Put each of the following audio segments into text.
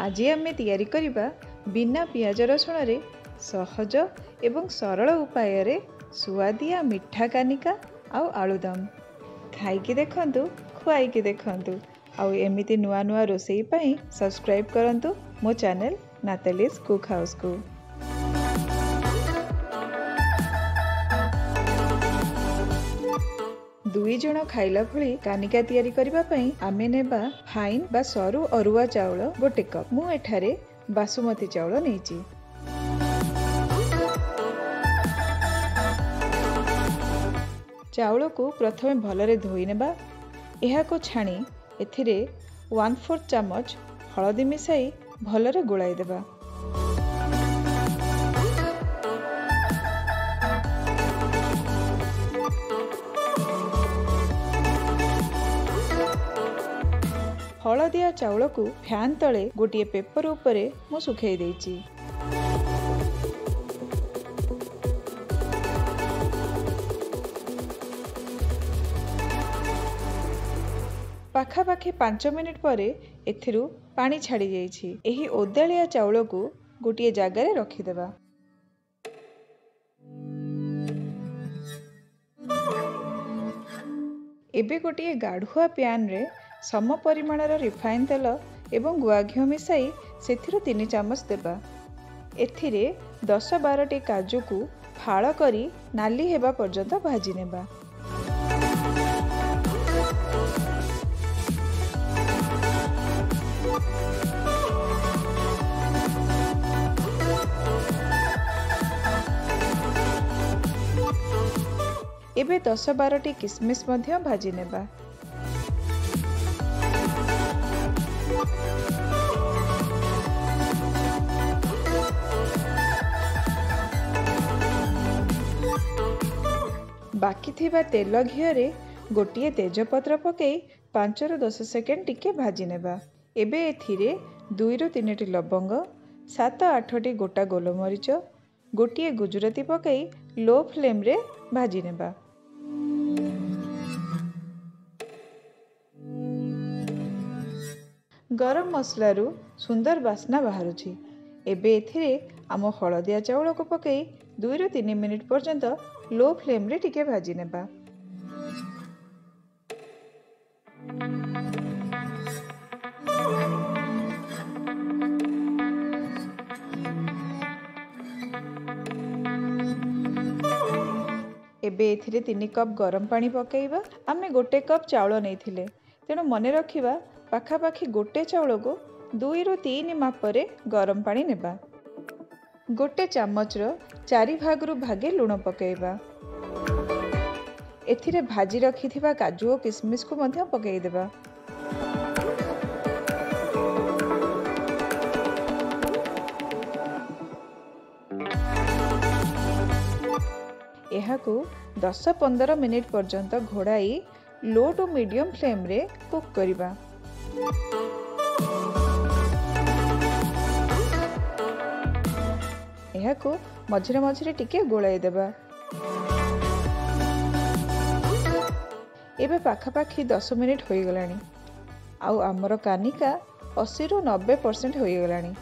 आज आमे तैयारी करिबा बिना पियाज रसुण रे सहज एवं सरल उपाय रे सुआदिया मिठा कानिका आउ आलुदम। खाइकी देखंतु खुआइकी देखंतु आउ एमिति नुआ नुआ रोसई पाई सब्सक्राइब करंतु मो चैनल नातालीज कुक हाउस को। दुई जण खाइला भली कानिका तैयारी करिबा पई आमे नेबा फाइन बा सरू अरुआ चाउल गोटे कप। मु एठारे बासुमती चाउल नेची। चाउल को प्रथमे भलरे धोई नेबा। एहा को छाणी एथिरे 1/4 चामच हळदी मिसाई भलरे गोळाई देबा। हलदिया चाउल को फैन तले गोटे पेपर उपरे मु सुखाई देइची। पाखापाखि 5 मिनिट परे एथिरु पानी छाड़ी जाइछि। एही ओदालिया चाउल को गोटे जगार रखिदेबा। एबे गोटे गाढ़ुआ पैन रे सम परिमाणर रिफाइन तेल एवं गुआ घिउ मिसाई सेथिरु 3 चामच देबा। एथिरे 10-12टी काजू को फाळ करी नाली हेबा पर्यंत भाजी नेबा। एबे 10-12टी किसमिस मध्य भाजी नेबा। बाकी थिबा तेल घिओरे गोटे तेजपत्र पकई 5-10 सेकेंड टिके भाजी नेबा। एबे एथिरे 2-3टी लवंग, 7-8टी गोटा गोलमरीच, गोटे गुजराती पकई लो फ्लेम रे भाजी नेबा। गरम मसला रु सुंदर बास्ना बाहरुछि। एबे एथिरे आम हलदिया चाउल को पकई 2-3 मिनिट पर्यंत लो फ्लेम रे टिके भाजी नेबा। एबे एथिरे 3 कप गरम पानी पकेइबा। आमे गोटे कप चाउल नैथिले, तेणु मने रखिबा पाखापाखि गोटे चाउल को 2-3 मापरे गरम पानी नेबा। गोटे चामच रो 4 भागरु भागे लुण पकेइबा। एथिरे भाजी रखिथिबा काजू और किसमिस को मध्य पकेइ देबा। एहाकू 10-15 मिनिट पर्यंत घोड़ाई लो टू मीडियम फ्लेम रे कुक करिबा। एहाकू मझिरे मझिरे टिके गोलाई देबा। एबे पाखापाखि 10 मिनिट होई गलानी। आउ आमर कानिका 80-90% होई गलानी।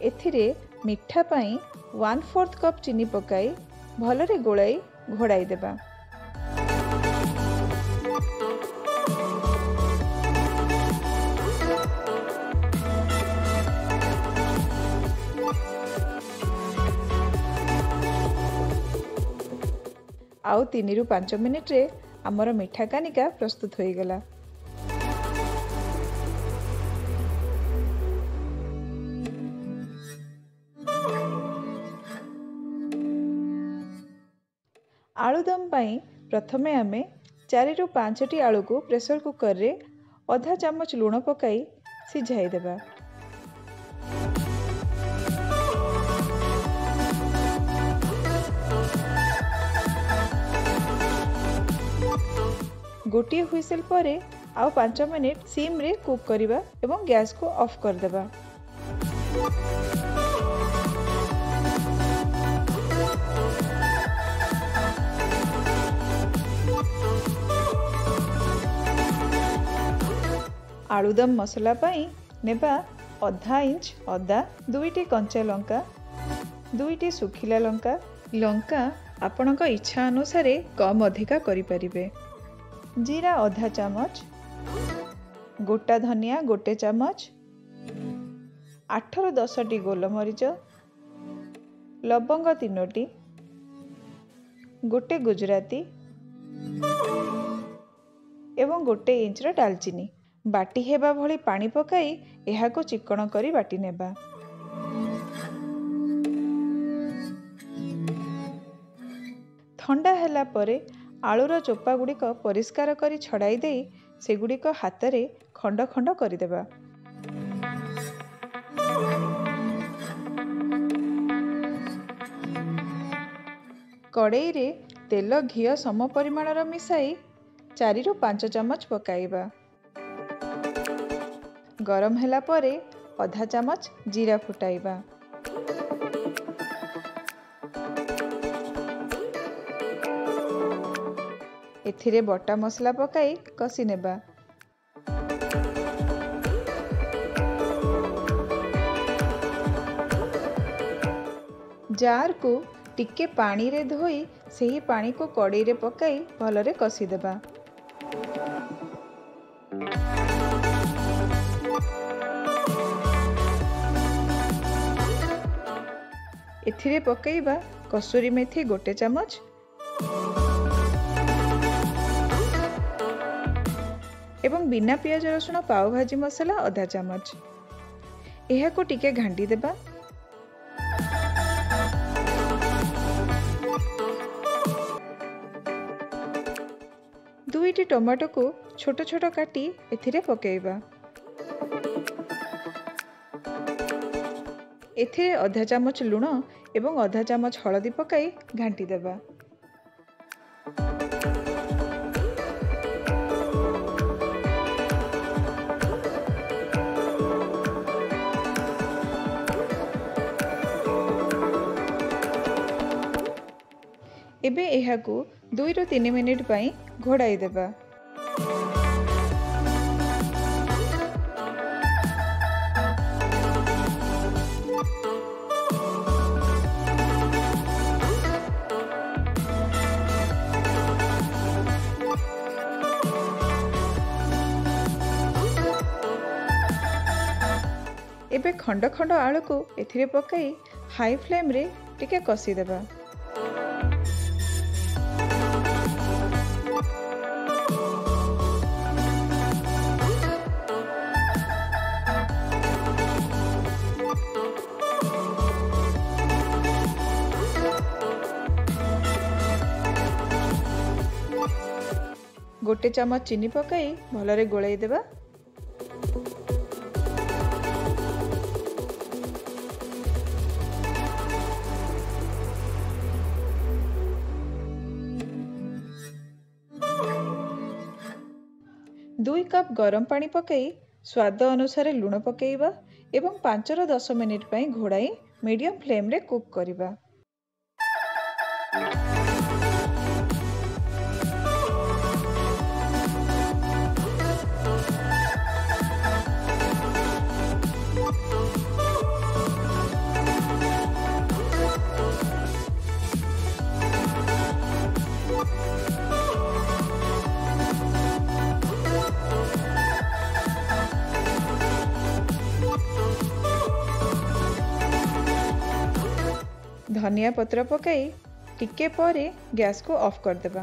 एथिरे मिठा पाई 1/4 कप चीनी पकाई भलरे गोलाई घोड़ाई देबा। आउ 3-5 मिनिट रे आमर मिठा कानिका प्रस्तुत होई गला। आलुदम पाई प्रथमे आमे 4-5टी आलू को प्रेशर कुकर रे आधा चामच लुण पकाई सिझाई देबा। गोटे हुइसेल परे आउ 5 मिनिट सिम रे कुक करिबा एवं गैस को ऑफ कर देबा। आलुदम मसला पाई नेबा अधा इंच अदा, 2टी कंचा लंका, 2टी सुखिला लंका। लंका आपणक इच्छा अनुसार कम अधिका करि परिबे। जीरा अधा चामच, गोटा धनिया 1 चामच, 8 ରୁ 10ଟି गोलमरीच, लवंग 3टी, 1 गुजराती एवं 1 इंच डालचीनी। बाटी हेबा भली पानी पकाई एहाको चिकण करी बाटी नेबा। ठंडा ହେଲା ପରେ आलूर चोपा गुड़िक परिष्कार करी छड़ाई दे सेगुड़िक हाथ रे खंड खंड करदेबा। कड़ाई रे तेल घी सम परिमाणर मिसाई 4 ରୁ 5 चामच पकाइबा। गरम ହେଲା ପରେ अधा चामच जीरा फुटाइबा। एथिरे बटा मसला पकाई कसी नेबा। जार को टिके पानी रे धोई सही पानी को कड़ाई रे पकाई भलरे कसी देबा। एथिरे पकाइबा कसूरी मेथी 1 चामच, एवं बिना पियाज रसुण पाव भाजी मसला अधा चामच। एहाको टिके घांटी देबा। दुईटी टमाटो को छोट छोट काटी एथिरे पकाइबा। एथिरे अधा चामच लुण एवं अधा चामच हलदी पकाई घांटी देबा। एबे एहाकू 2 ରୁ 3 मिनिट पाई घोड़ाई देबा। एबे खंड खंड आलू को एथिरे पकाई हाई फ्लेम रे टिके कसी देबा। गोटे चामच चीनी पकाई भलरे गोलाई देबा। दुई कप गरम पानी पकाई स्वाद अनुसार लुण पकाइबा एवं 5 ରୁ 10 मिनिट पाई घोड़ाई मीडियम फ्लेम रे कुक करिबा। धनिया पत्र पकाई टिके परे गैस को ऑफ कर देबा।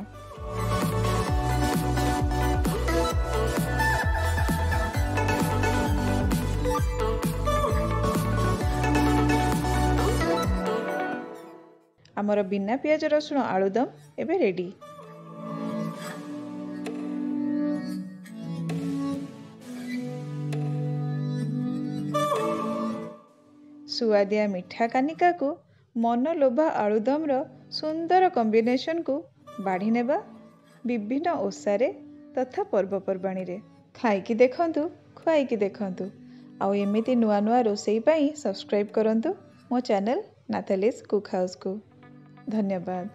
आमर बिना पियाज रसुण आलुदम एबे रेडी। सुआदिया मिठा कानिका को मनलोभा आलुदम रो सुंदर कॉम्बिनेशन को बाढ़ी नेबा विभिन्न ओसारे तथा पर्वपर्वाणी रे खाइकी देखंतु खुआइकी देखंतु। आउ एमिति नुआ नुआ रोसई पाई सब्सक्राइब करंतु मो चैनल नाथालीज कुक हाउस को। धन्यवाद।